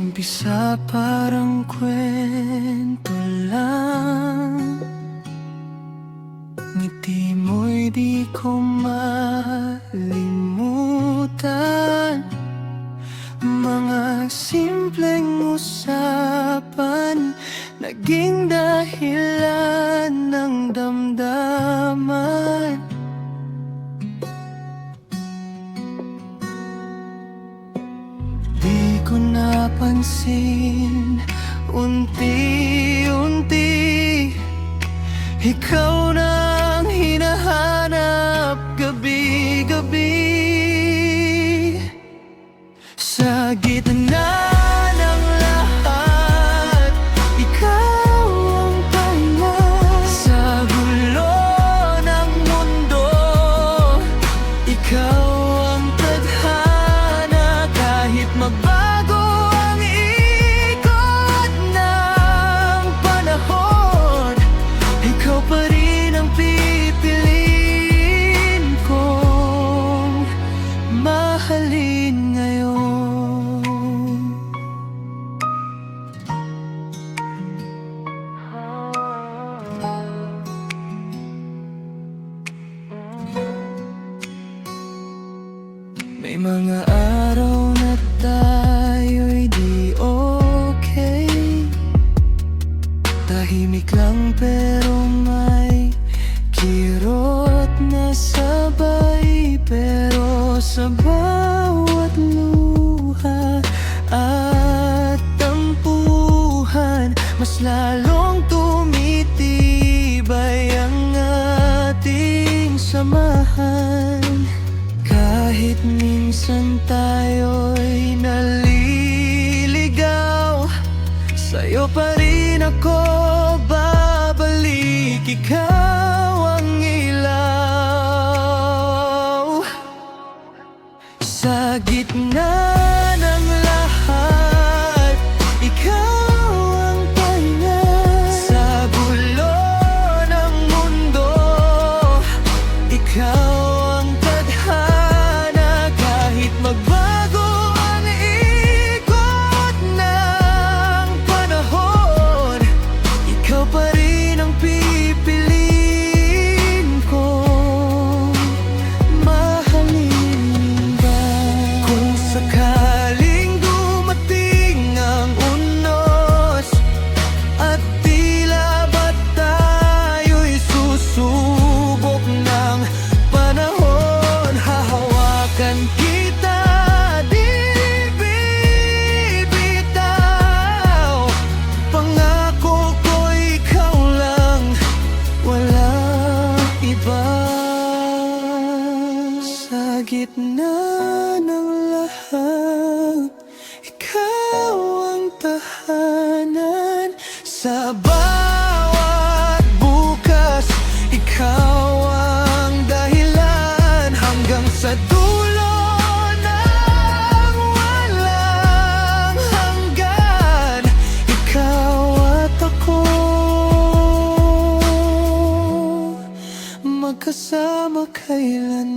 Umpisa parang kwento lang, ngiti mo'y di ko malimutan. Mga simpleng usapan, naging dahilan ng damdaman. Di ko napansin, unti-unti ikaw nang hinahanap gabi-gabi. Sa gitna ng lahat, ikaw ang pahinga. Sa gulo ng mundo, ikaw ang tadhana. Kahit magbago ang ikot ng panahon, ikaw pa rin ang pipiliin kong mahalin ngayon. May mga araw na tayo'y di okay, tahimik lang pero may kirot na sabay. Pero sa bawat luha at tampuhan, mas lalong tumitibay ang ating samahan. Kahit minsan tayo'y naliligaw, sa'yo pa rin ako babalik. Ikaw ang ilaw sa gitna ng lahat, ikaw ang pahinga. Sa gulo ng mundo, ikaw ang tadhana. Kahit magbago ang ikot ng panahon, ikaw pa rin ang pipiliin kong mahalin ba. Kung sakaling dumating ang unos at tila ba tayo'y susubok ng panahon, hahawakan kita, di bibitaw. Pangako ko ikaw lang, walang iba. Sa gitna ng lahat, ikaw ang tahanan. Sa bawat bukas, ikaw ang dahilan. Hanggang sa dulo ng walang hanggan, ikaw at ako, magkasama kailanman.